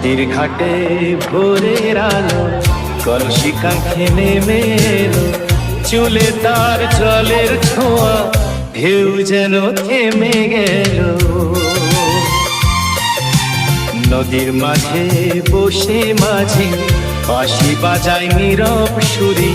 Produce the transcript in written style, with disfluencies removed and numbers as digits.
নদীর ঘাটে ভোরের আলো কলসি কাঁখে নেমে এলো, চুলে তার জলের ছোঁয়া, ঢেউ যেন থেমে গেল। নদীর মাঝে বসে মাঝে বাঁশি বাজায় নীরব সুরি,